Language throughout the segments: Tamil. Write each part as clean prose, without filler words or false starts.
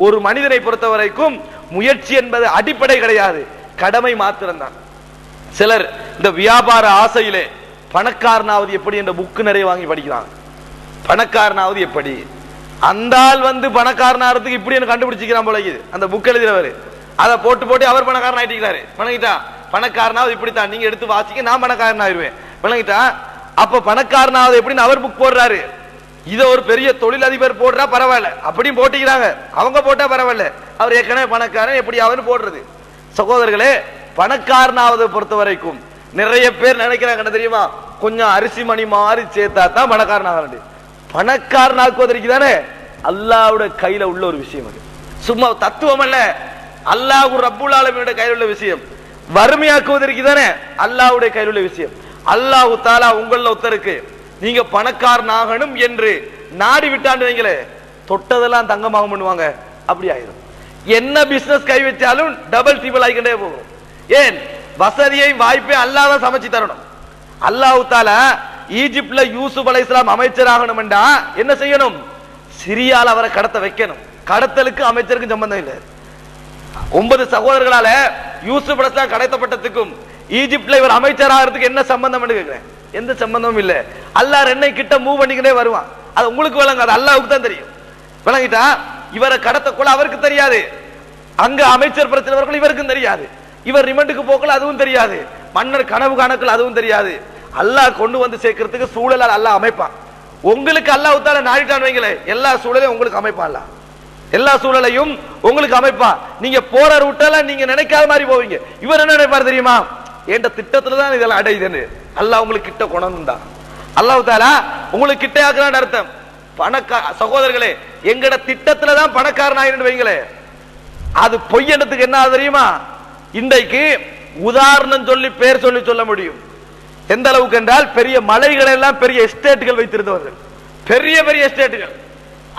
ஒரு மனிதனை பொறுத்த வரைக்கும் முயற்சி என்பது அடிப்படை கிடையாது, கடமை மாத்திரம்தான். சிலர் இந்த வியாபார ஆசையிலே பணக்காரனாவது எப்படி என்ற புக்கு நிறைய வாங்கி படிக்கிறாங்க. பணக்காரனாவது எப்படி, அந்த ஆள் பணக்காரனாகிறதுக்கு இப்படி கண்டுபிடிச்சிக்கிறான் போல. அந்த புக் எழுதுறவர் அதை போட்டு போட்டு அவர் பணக்காரன் ஆயிட்டீங்களா, பணங்கிட்டா பணக்காரனாவது இப்படித்தான், நீங்க எடுத்து வாசிக்க நான் பணக்காரன் ஆயிருவேன், பணங்கிட்டா. அப்ப பணக்காரனாவது எப்படின்னு அவர் புக் போடுறாரு. இதை ஒரு பெரிய தொழிலதிபர் போடுறா பரவாயில்ல, அப்படியும் போட்டிக்கிறாங்க. அவங்க போட்டா பரவாயில்ல, அவர் ஏற்கனவே பணக்காரன் எப்படி அவரு போடுறது. சகோதரர்களே, பணக்காரனாவது பொறுத்த வரைக்கும் நிறைய பேர் நினைக்கிறாங்க தெரியுமா, கொஞ்சம் அரிசி மணி மாதிரி சேர்த்தா தான் பணக்காரனாக. பணக்காரனாக்குவதற்கு தானே அல்லாஹ்வுடைய கையில உள்ள ஒரு விஷயம். அது சும்மா தத்துவம் அல்ல, அல்லாஹ் ரப்புல் ஆலமீனுடைய கையில் உள்ள விஷயம். வறுமையாக்குவதற்கு தானே அல்லாஹ்வுடைய கையில் உள்ள விஷயம். அல்லாஹ் தஆலா உங்கள ஒருத்தருக்கு நீங்க பணக்காரனாகணும் என்று நாடி விட்டான்னு வைங்களே, தொட்டதெல்லாம் தங்கமாக பண்ணுவாங்க, அப்படி ஆயிடும். என்ன பிசினஸ் கை வச்சாலும் டபுள் ட்ரிபிள் ஆகிக்கிட்டே போகும். ஏன்? வசதியை வாய்ப்பை அல்லாஹ் தான் சமைச்சு தரணும். அல்லாஹ் தஆலா ஈஜிப்ட்ல யூசுப் அலைஹிஸ்ஸலாம் அமைச்சராகணும் என்றா என்ன செய்யணும்? சிரியால அவரை கடத்த வைக்கணும். கடத்தலுக்கு அமைச்சருக்கு சம்பந்தம் இல்லை. 9 சகோதரர்களால யூசுப் அலைஹிஸ்ஸலாம் கடத்தப்பட்டதுக்கும் ஈஜிப்ட்ல இவர் அமைச்சராகிறதுக்கு என்ன சம்பந்தம் கேட்கிறேன்? எந்த சம்பந்தமும் இல்லை. அல்லாஹ் ரெண்டை கிட்ட மூவ் பண்ணிக்கிட்டே வருவான். அது உங்களுக்கு விளங்காது, அல்லாஹ்வுக்கு தான் தெரியும். விளங்கிட்டா? இவரை கடத்தக்குள்ள அவருக்கு தெரியாது, அங்க அமைச்சர் பிரச்சனை இவருக்கும் தெரியாது, இவர் ரிமண்டுக்கு போக்கல அதுவும் தெரியாது, மன்னர் கனவு காணக்குள்ள அதுவும் தெரியாது. அல்லாஹ் கொண்டு வந்து சேர்க்கிறதுக்கு சூழலால் அல்லாஹ் அமைப்பான். உங்களுக்கு அல்லாஹ் தஆலா நாடிட்டான் வைங்களே, எல்லா சூழலையும் உங்களுக்கு அமைப்பான். அல்லாஹ் எல்லா சூழலையும் உங்களுக்கு அமைப்பான். நீங்க போற ரூட்டால நீங்க நினைக்காத மாதிரி போவீங்க. இவர் என்ன நினைப்பார் தெரியுமா? என்ற திட்டத்துல தான் இதெல்லாம் அடையுதுன்னு. அல்லாஹ் உங்களுக்கு கிட்ட கொண்டு தான் அல்லாஹ் தஆலா உங்களுக்கு கிட்ட ஆக்குறான்னு அர்த்தம். சகோதரர்களே, எங்கட திட்டத்துல தான் பணக்காரன் ஆயிருந்து வைங்களே, அது பொய்யனத்துக்கு என்ன தெரியுமா? இன்றைக்கு உதாரணம் சொல்லி பேர் சொல்லி சொல்ல முடியும். எந்த அளவுக்கு என்றால், பெரிய மலைகள் எல்லாம் பெரிய எஸ்டேட்டுகள் வைத்திருந்தவர்கள், பெரிய பெரிய எஸ்டேட்டுகள்,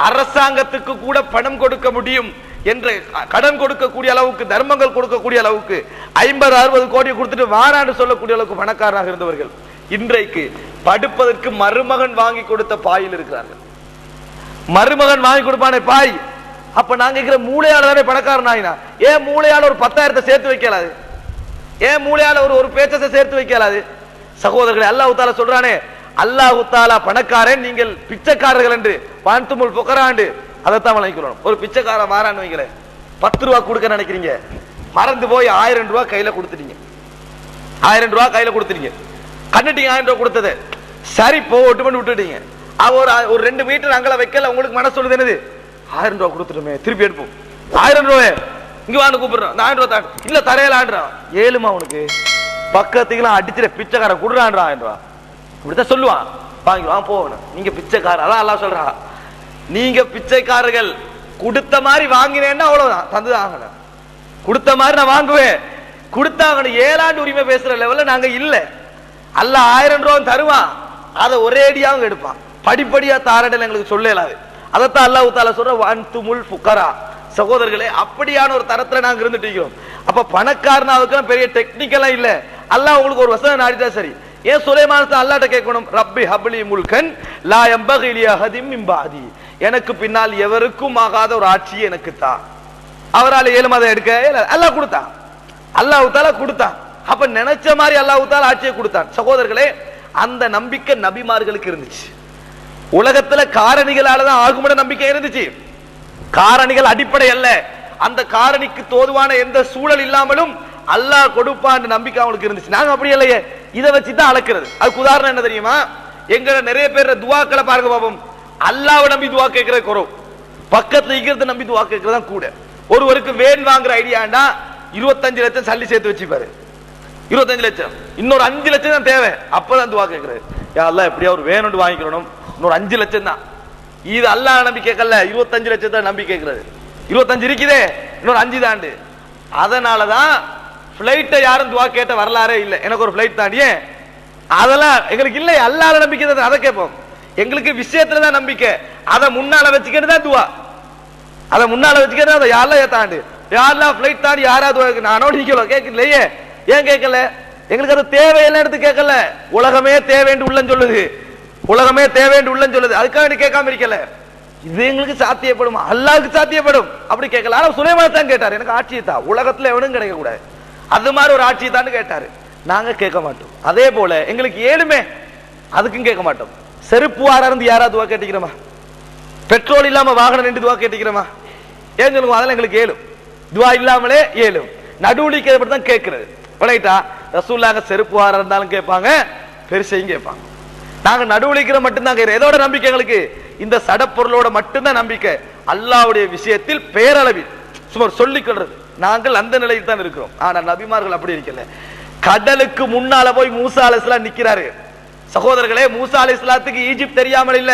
அரசாங்கத்துக்கு கூட பணம் கொடுக்க முடியும் என்று கடன் கொடுக்கக்கூடிய அளவுக்கு, தர்மங்கள் கொடுக்கக்கூடிய அளவுக்கு 50-60 கோடி கொடுத்துட்டு வாரான்னு சொல்லக்கூடிய அளவுக்கு பணக்காரராக இருந்தவர்கள் இன்றைக்கு படுப்பதற்கு மருமகன் வாங்கி கொடுத்த பாயில் இருக்கிறார்கள். மருமகன் வாங்கி கொடுப்பானே பாய். அப்ப நாங்க இருக்கிற மூளையாள தானே பணக்காரன் ஆயினா. ஏன் மூளையாள ஒரு 10,000 சேர்த்து வைக்கலாது? ஏன் மூளையாள ஒரு பேச்சத்தை சேர்த்து வைக்கலாது? சகோதரர்களே, அல்லாஹ் தஆலா சொல்றானே, அல்லாஹ் தஆலா பணக்காரன், நீங்கள் பிச்சைக்காரர்கள் என்று, வான்துமுல் ஃபுகராண்டு, அதைத்தான் வழங்கிக்கொள்ளணும். ஒரு பிச்சைக்காரன் மாறான்னு வைங்களே, 10 ரூபா கொடுக்க நினைக்கிறீங்க, மறந்து போய் 1000 ரூபா கையில கொடுத்துட்டீங்க. 1000 ரூபா கையில கொடுத்துட்டீங்க, கண்டுட்டீங்க 1000 ரூபா கொடுத்தது, சரி போட்டு பண்ணி விட்டுட்டீங்க. ஒரு 2 மீட்டர் அங்கல வைக்கல, உங்களுக்கு மனசு சொல்லுது என்னது? 1000 ரூபா கொடுத்துட்டுமே, திருப்பி எடுப்போம். 1000 ரூபாய் இங்க வான்னு கூப்பிடுறான், 1000 ரூபா தான் இல்ல தரையலான்றான். ஏழுமா உனக்கு பக்கத்துக்குலாம் அடிச்சிட பிச்சைக்கார குடுறான்றான் 1000 ரூபா, இப்படித்தான் சொல்லுவான். வாங்கிடுவான் போகணும். நீங்க பிச்சைக்காரர், அதான் அல்லாஹ் சொல்றா, நீங்க பிச்சைக்காரர்கள். கொடுத்த மாதிரி வாங்கினேன்னா அவ்வளவுதான், தந்துதான் ஆகணும். கொடுத்த மாதிரி நான் வாங்குவேன், கொடுத்தாங்கன்னு 7 ஆண்டு உரிமை பேசுற லெவல்ல நாங்க இல்ல. அல்லாஹ் 1000 ரூபா தருவான், அதை ஒரேடியாக எடுப்பான், படிப்படியா தாரடல் எங்களுக்கு சொல்லலாது. அதைத்தான் அல்லாஹ் தஆலா சொல்ற வன்துமுல் ஃபுகரா. சகோதரர்களே, அப்படியான ஒரு தரத்துல நாங்க இருந்துட்டு இருக்கிறோம். அப்ப பணக்காரனாவுக்கு பெரிய டெக்னிக்கலா இல்ல, அல்லாஹ் உங்களுக்கு ஒரு வசனம் நாடிட்டா சரி. ஏன் சுலைமான் அல்லாஹ்ட்ட கேட்கணும், ரப்பி ஹப்லி முல்கன் லா யம்பகி லி அஹதின் மின் பஅதி, எனக்கு பின்னால் எவருக்கும் ஆகாத ஒரு ஆட்சியை எனக்கு தா. அவரால் ஏழும் அதை எடுக்க அல்லாஹ் கொடுத்தான், அல்லாஹ் தஆலா கொடுத்தான். அப்ப நினைச்ச மாதிரி அல்லாஹ் தஆலா ஆட்சியை கொடுத்தான். சகோதரர்களே, அந்த நம்பிக்கை நபிமார்களுக்கு இருந்துச்சு. உலகத்துல காரணிகளால தான் ஆகும்ன்ற நம்பிக்கை இருந்துச்சு. காரணிகள் அடிப்படை அல்ல, அந்த காரணிக்கு தோதுவான எந்த சூழல் இல்லாமலும் அல்லாஹ் கொடுப்பான் நம்பிக்கை அவங்களுக்கு இருந்துச்சு. நாங்க அப்படி இல்லையே, இதை வச்சுதான் அளக்கிறது. அதுக்கு உதாரணம் என்ன தெரியுமா? எங்க நிறைய பேர் துவாக்களை பாருங்க பாப்போம், அல்லாஹ்வை நம்பி துவா கேட்கறது குறவு, பக்கத்துல இருக்கிறத நம்பி துவா கேட்கறதா கூட. ஒருவருக்கு வேன் வாங்குற ஐடியாண்டா 25 லட்சம் சல்லி சேர்த்து வச்சுப்பாரு, 25 லட்சம், இன்னொரு 5 லட்சம் தான் தேவை, அப்பதான் துவா கேட்கறது. யா அல்லாஹ் எப்படியா ஒரு வேன் ஒன்று வாங்கிக்கணும், இன்னொரு 5 லட்சம் தான். இது அல்லாஹ் நம்பி கேட்கல, 25 லட்சம் தான் நம்பி கேட்கறது. 25 இருக்குதே, இன்னொரு 5 தாண்டு. அதனாலதான் பிளைட்டை யாரும் துவா கேட்ட வரலாறே இல்லை. எனக்கு ஒரு பிளைட் தாண்டியே, அதெல்லாம் எங்களுக்கு இல்லை. அல்லாஹ் நம்பிக்கை தான், அதை கேட்போம். எங்களுக்கு விஷயத்துல தான் நம்பிக்கை, அதை முன்னால வச்சுக்கிட்டு தான் துவா, அதை முன்னால வச்சுக்கிட்டு அதை யாரெல்லாம் ஏத்தாண்டு, யாரெல்லாம் பிளைட் தாண்டி யாராவது நானோ நீங்களோ கேட்கலையே. ஏன் கேட்கல? எங்களுக்கு அது தேவையெல்லாம் எடுத்து கேட்கல, உலகமே தேவைன்னு உள்ளன்னு சொல்லுது, உலகமே தேவைன்னு உள்ளன்னு சொல்லுது, அதுக்காக கேட்காம இருக்கல. இது எங்களுக்கு சாத்தியப்படுமா? அல்லாஹ்வுக்கு சாத்தியப்படும். அப்படி கேட்கல. ஆனா சுலைமான் தான் கேட்டார், எனக்கு ஆட்சியை தான், உலகத்துல எவனும் கிடைக்க கூடாது, அது மாதிரி ஒரு ஆட்சியை தான் கேட்டாரு. நாங்க கேட்க மாட்டோம். அதே போல எங்களுக்கு ஏழுமே, அதுக்கும் கேட்க மாட்டோம். செருப்பு வாரந்து யாராவது துவா கேட்டுக்கிறோமா? பெட்ரோல் இல்லாம வாகனம் நின்று துவா கேட்டுக்கிறோமா? ஏன் சொல்லுங்க, அதெல்லாம் எங்களுக்கு ஏழும். துவா இல்லாமலே ஏழும். நடுவுலிக்கிறத தான் கேட்கிறது. விளையிட்டா ரசூலுல்லாஹ் செருப்பு வார இருந்தாலும் கேட்பாங்க, பெருசையும் கேட்பாங்க. நாங்க நடுவுலிக்கிற மட்டும்தான் கேட்கிறோம். எதோட நம்பிக்கை எங்களுக்கு? இந்த சடப்பொருளோட மட்டும்தான் நம்பிக்கை. அல்லாஹ்வுடைய விஷயத்தில் பேரளவில் சுமார் சொல்லிக் கொள்றது. நாங்கள் அந்த நிலையில் தான் இருக்கிறோம். ஆனா நபிமார்கள் அப்படி இருக்கல. கடலுக்கு முன்னால போய் மூசா அலைஹிஸ்ஸலாம் நிக்கிறாரு. சகோதரர்களே, மூசா அலைஹிஸ்ஸலாத்துக்கு ஈஜிப்ட் தெரியாமல் இல்ல.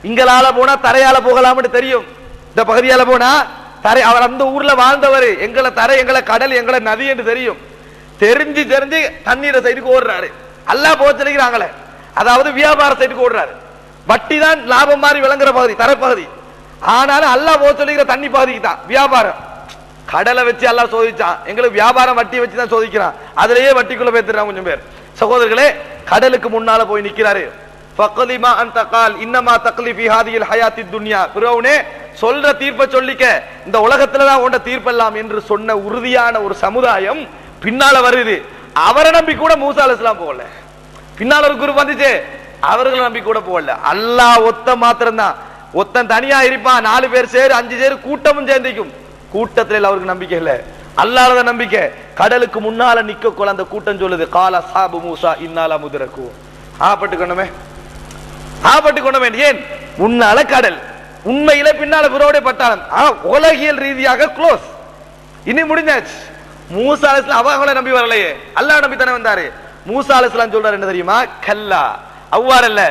இங்களால போனா தரையால போகலாம்னு தெரியும். இந்த பகுதியால போனா தரை, அவர் அந்த ஊர்ல வாழ்ந்தவர். எங்களை தரை, எங்களை கடல், எங்களை நதி என்று தெரியும். தெரிஞ்சு தண்ணீரை சைடுக்கு ஓடுறாரு. அல்லாஹ் போக சொல்லிக்கிறாங்களே, அதாவது வியாபார சைடுக்கு ஓடுறாரு. வட்டி தான் லாபம் மாதிரி விளங்குற பகுதி, தரைப்பகுதி. ஆனாலும் அல்லாஹ் போக சொல்லிக்கிற தண்ணி பகுதிக்கு தான் வியாபாரம். கடலை வச்சு அல்லாஹ் சோதிச்சான், எங்களுக்கு வியாபாரம் வட்டி வச்சு தான் சோதிக்கிறான். அதுலயே வட்டிக்குள்ள பேத்துறான் கொஞ்சம் பேர். சகோதரர்களே, கடலுக்கு முன்னால போய் நிக்கிறாரு. ஃபக்லிமா அன்த கால் இன்னமா தக்லி ஃபீ ஹாதிஹில் ஹயாத்தித் துன்யா. ஃபிரௌனே, சொல்ற தீர்ப்பை சொல்லிக்க, இந்த உலகத்துல தான் உண்ட தீர்ப்பெல்லாம் என்று சொன்ன உறுதியான ஒரு சமுதாயம் பின்னால வருது. அவரை நம்பி கூட மூசா அலைஹிஸ்ஸலாம் போகல. பின்னால ஒரு குரூப் வந்துச்சு, அவர்களை நம்பி கூட போகல. அல்லாஹ் ஒத்த மாத்திரம் தான். ஒத்தன் தனியா இருப்பான், 4 பேர் சேரு 5 சேரு கூட்டமும் சேர்ந்திக்கும். கூட்டத்தில் அவருக்கு நம்பிக்கை இல்ல, அல்லாஹ்வுடைய நம்பிக்கை. கடலுக்கு முன்னால நிக்க கொள்ள அந்த கூட்டம் சொல்லுது, கால சாபு மூசா இன்னால முதுரக்கு. ஆப்பட்டுக்கணுமே, ஆப்பட்டுக்கணுமே. ஏன்? முன்னால கடல், உண்மையில பின்னால பிறோடைய பட்டாளம். உலகியல் ரீதியாக க்ளோஸ், இனி முடிஞ்சாச்சு. மூசா அலைஹிஸ்ஸலாம் அவங்களை நம்பி வரலையே, அல்லாஹ் நம்பி தானே வந்தாரு. மூசா அலைஹிஸ்ஸலாம் சொல்றாரு என்ன தெரியுமா? கல்லா, அவ்வாறல்ல,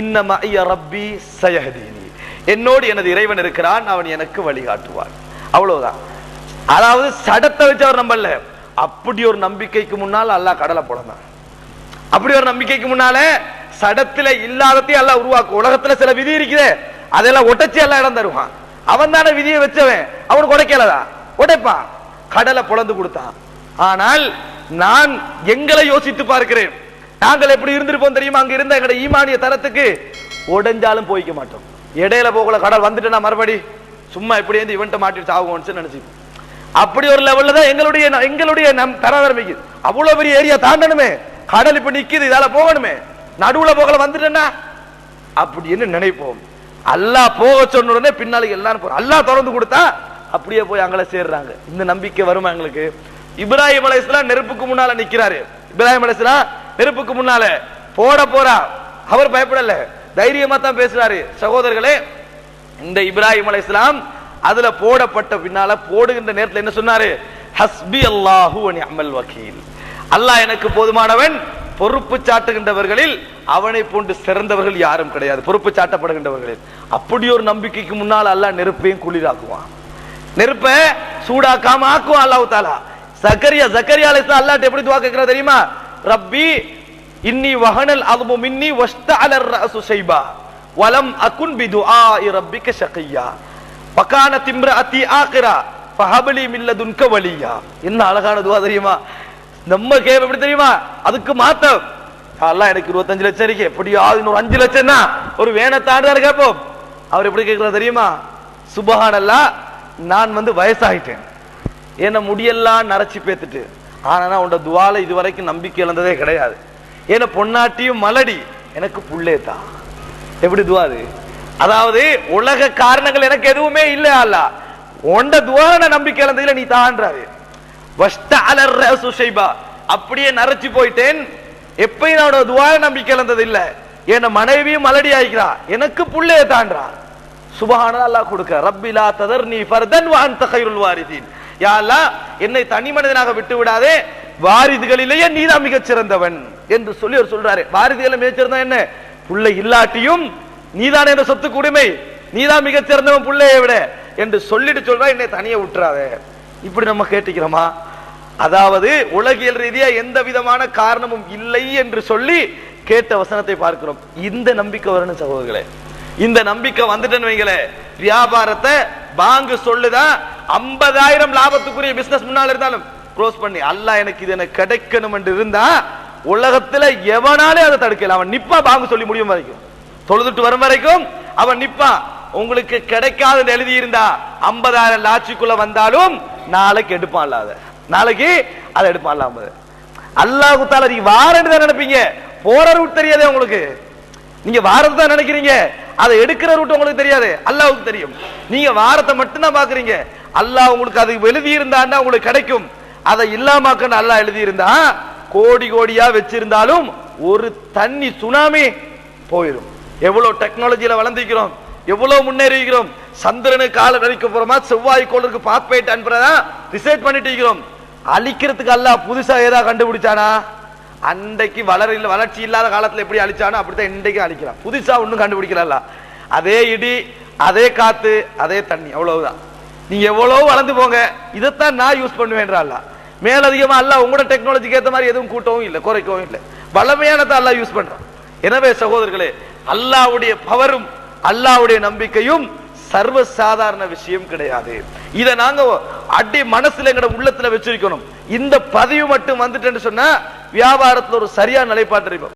இன்னமா ஐய ரப்பி சயஹதீனி, என்னோடு எனது இறைவன் இருக்கிறான், அவன் எனக்கு வழிகாட்டுவான். அவ்வளவுதான். அதாவது சடத்தை வச்சு அவர் நம்பல. அப்படி ஒரு நம்பிக்கைக்கு முன்னால் அல்லாஹ் கடலை போடலாம். அப்படி ஒரு நம்பிக்கைக்கு முன்னால சடத்துல இல்லாததையும் அல்லாஹ் உருவாக்கும். உலகத்துல சில விதி இருக்குது, அதெல்லாம் உடைச்சி எல்லாம் இடம் தருவான். அவன் தானே விதியை வச்சவன், அவனுக்கு உடைக்கலதா? உடைப்பான். கடலை பொளந்து கொடுத்தான். ஆனால் நான் எங்களை யோசித்து பார்க்கிறேன். நாங்கள் எப்படி இருந்திருப்போம் தெரியுமா? அங்க இருந்த எங்களுடைய ஈமானிய தரத்துக்கு உடைஞ்சாலும் போய்க்க மாட்டோம். இடையில போகல, கடல் வந்துட்டு மறுபடி சும்மா இப்படி இருந்து இவன்ட்ட மாட்டிட்டு ஆகும்னு நினைச்சு, அப்படி ஒரு லெவல்ல தான் எங்களுடைய தரதரமைக்கு. அவ்வளவு பெரிய ஏரியா தாண்டணுமே, கடல் இப்ப நிக்குது, இதால போகணுமே, நடுவுல போகல வந்துட்டேன்னா அப்படின்னு நினைப்போம். அல்லாஹ் போக சொன்ன உடனே பின்னால எல்லாரும் போறோம். அல்லாஹ் திறந்து கொடுத்தா அப்படியே போய் அங்களை சேர்றாங்க. இந்த நம்பிக்கை வருமா எங்களுக்கு? இப்ராஹிம் அலைஹிஸ்ஸலாம் நெருப்புக்கு முன்னால நிக்கிறாரு. இப்ராஹிம் அலைஹிஸ்ஸலாம் நெருப்புக்கு முன்னால போறா, அவர் பயப்படல, தைரியமா தான் பேசுறாரு. சகோதரர்களே, இந்த இப்ராஹிம் அலைஹிஸ்ஸலாம் அதுல போடப்பட்ட பின்னால போடுகின்ற நேரத்தில் என்ன சொன்னாரு? ஹஸ்பி அல்லாஹு வ நிஅமல் வக்கீல், அல்லாஹ் எனக்கு போதுமானவன், பொறுப்பு சாட்டுகின்றவர்களில் அவனை போன்று சிறந்தவர்கள் யாரும் கிடையாது, பொறுப்பு சாட்டப்படுகின்றவர்களில். அப்படி ஒரு நம்பிக்கைக்கு முன்னால் அல்லாஹ் நெருப்பையும் குளிராக்குவான், நெருப்பை சூடாக்காம ஆக்குவான் அல்லாஹ் தஆலா. ஜக்கரியா அலைஹிஸ்ஸலாம் அல்லாஹ்ட்ட எப்படி துஆ கேக்குறாரு தெரியுமா? ரப்பி இன்னி வஹனல் அஸ்மு மின்னி வஸ்தஅலர் ரஅசு ஷைபா வலம் அகுன் பிதுஆஇ ரப்பிக ஷகியா வகானத் இம்ரஅதி ஆகிரா ஃபஹப்லி மின் லதுன்க வலியா. என்ன அழகான துஆ தெரியுமா? நம்ம கேப் எப்படி தெரியுமா? அதுக்கு மாத்தம், அல்லாஹ் எனக்கு 25 லட்சம் இருக்கு, எப்படியாவது இன்னொரு 5 லட்சம்னா ஒரு வேனை தாண்டாரு கேட்போம். அவர் எப்படி கேட்கிறார் தெரியுமா? சுபஹானல்லாஹ், நான் வயசாகிட்டேன், என்ன முடியெல்லாம் நரைச்சி பேத்துட்டு, ஆனா உண்ட துவால இதுவரைக்கும் நம்பிக்கை இழந்ததே கிடையாது, ஏன்னா பொன்னாட்டியும் மலடி, எனக்கு புள்ளேதா. எப்படி துவாது? அதாவது உலக காரணங்கள் எனக்கு எதுவுமே இல்ல, அல்லாஹ் உண்ட துவால நம்பிக்கை இழந்ததுல நீ தான்றாரு. அப்படியே நரைச்சு போயிட்டேன், எப்பயும் நான் துவால நம்பிக்கை இழந்தது இல்ல, என்ன மனைவியும் மலடி ஆயிக்கிறா, எனக்கு புள்ளைய தான்றா. சுபஹானல்லாஹ், அல்லாஹ் கொடுக்க ரப்பி லா ததர்னி ஃபர்தன் வ அன்த கைருல் வாரிதீன், யா அல்லாஹ் என்னை தனி மனிதனாக விட்டு விடாதே, வாரிதுகளிலேயே நீதான் மிகச் சிறந்தவன் என்று சொல்லி அவர் சொல்றாரு. வாரிதுகளை மிகச் சிறந்தவன் என்ன? புள்ளை இல்லாட்டியும் நீதான் என்ற சொத்து குடிமை, நீதான் மிகச் சிறந்தவன் புள்ளையை விட என்று சொல்லிட்டு சொல்றா, என்னை தனியே விட்டுறாதே. இப்படி நம்ம கேட்டுக்கிறோமா? அதாவது உலகியல் ரீதியா எந்த விதமான காரணமும் இல்லை என்று சொல்லி கேட்ட வசனத்தை பார்க்கிறோம். இந்த நம்பிக்கை வரணும் சகோதரர்களே. இந்த நம்பிக்கை வந்துட்டேன்னு வைங்களே, வியாபாரத்தை பாங்கு சொல்லுதா 50,000 லாபத்துக்குரிய பிசினஸ் முன்னால் இருந்தாலும் க்ளோஸ் பண்ணி, அல்லாஹ் எனக்கு இது எனக்கு கிடைக்கணும் என்று இருந்தா உலகத்துல எவனாலே அதை தடுக்கல. அவன் நிப்பா, பாங்கு சொல்லி முடியும் வரைக்கும், தொழுதுட்டு வரும் வரைக்கும் அவன் நிப்பா. உங்களுக்கு கிடைக்காதுன்னு எழுதி இருந்தா 50,000 லாட்சிக்குள்ள வந்தாலும் நாளைக்கு எடுப்பான் அல்லாத, நாளைக்கு அதை எடுப்பான் அல்லாம. அல்லாஹ் தஆலா நீங்க வாரன்னு தான் நினைப்பீங்க, போற ரூட் தெரியாதே உங்களுக்கு. நீங்க வாரத்தை தான் நினைக்கிறீங்க, அதை எடுக்கிற ரூட் உங்களுக்கு தெரியாது, அல்லாஹ்வுக்கு தெரியும். நீங்க வாரத்தை மட்டும் தான் பாக்குறீங்க. அல்லாஹ் உங்களுக்கு அது எழுதி இருந்தான்னா உங்களுக்கு கிடைக்கும். அதை இல்லாமக்கன்னு அல்லாஹ் எழுதி இருந்தா கோடி கோடியா வச்சிருந்தாலும் ஒரு தண்ணி சுனாமி போயிடும். எவ்வளவு டெக்னாலஜியில வளர்ந்திருக்கிறோம், எவ்வளவு முன்னேறிக்கிறோம். சந்திரனுக்கு கால நடிக்க போறோமா, செவ்வாய் கோளுக்கு பாஸ்பேட் அனுப்புறதா ரிசர்ச் பண்ணிட்டு இருக்கிறோம். அழிக்கிறதுக்கு அல்லாஹ் புதுசா ஏதாவது கண்டுபிடிச்சானா? அன்றைக்கு வளர்ச்சி இல்லாத காலத்துல எப்படி அழிச்சானோ அப்படித்தான் இன்றைக்கு அழிக்கிறான். புதுசா ஒண்ணும் கண்டுபிடிக்கல. அதே இடி, அதே காத்து, அதே தண்ணி, அவ்வளவுதான். நீங்க எவ்வளவு வளர்ந்து போங்க, இதைத்தான் நான் யூஸ் பண்ணுவேன்றான். மேலதிகமா அல்லாஹ் உங்களோட டெக்னாலஜிக்கு ஏற்ற மாதிரி எதுவும் கூட்டவும் இல்லை, குறைக்கவும் இல்லை. வளமையானதை அல்லாஹ் யூஸ் பண்றான். எனவே சகோதரர்களே, அல்லாஹ்வுடைய பவரும் அல்லாஹ்வுடைய நம்பிக்கையும் சர்வ சாதாரண விஷயம் கிடையாது. இதை நாங்க அடி மனசுல எங்கட உள்ளத்துல வச்சிருக்கணும். இந்த பதிவு மட்டும் வந்துட்டேன்னு சொன்னா வியாபாரத்துல ஒரு சரியான நிலைப்பாட்டு இருக்கும்.